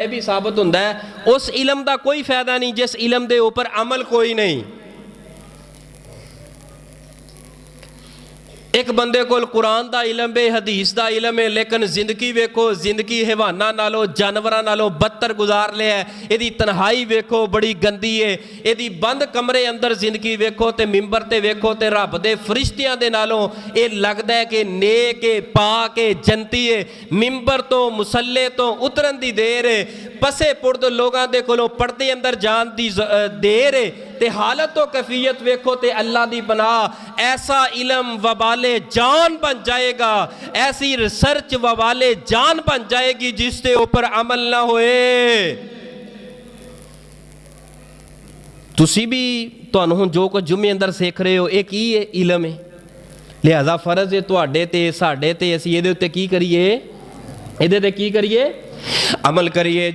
भी साबित होता है उस इलम का कोई फायदा नहीं जिस इलम के उपर अमल कोई नहीं। एक बंदे को कुरान का इलम है, हदीस का इलम है, लेकिन जिंदगी वेखो, जिंदगी हैवाना नालों जानवरों नालों बदतर गुजार लिया है। यदी तन्हाई वेखो बड़ी गंदी है, यदी बंद कमरे अंदर जिंदगी वेखो तो मिंबर ते वेखो तो रब दे फरिश्तियां दे नालों ये लगता है कि नेक है, पाक है, जनती है। मिंबर तो मुसल्ले तो उतरन दी देर है, पसे पुरद लोगों के कोलों पर्दे अंदर जान दी देर है, ते हालत तो कैफियत वेखो ते अल्लाह दी बना। ऐसा इलम वबाले जान बन जाएगा, ऐसी रिसर्च वबाले जान बन जाएगी जिसके ऊपर अमल ना होए। तुसी भी तुहानू हुण जो कुछ जुम्मे अंदर सीख रहे हो ये की है? इलम है। लिहाजा फर्ज है तुहाडे ते साडे ते असीं इहदे उत्ते की करिए, इहदे ते की करिए? अमल करिए।